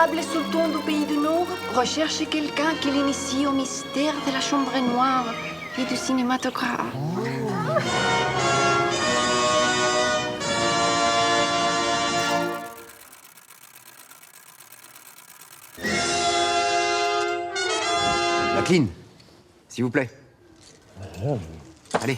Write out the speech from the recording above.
véritable sultan du pays du Nord recherche quelqu'un qui l'initie au mystère de la chambre noire et du cinématographe. Jacqueline, s'il vous plaît. Allez.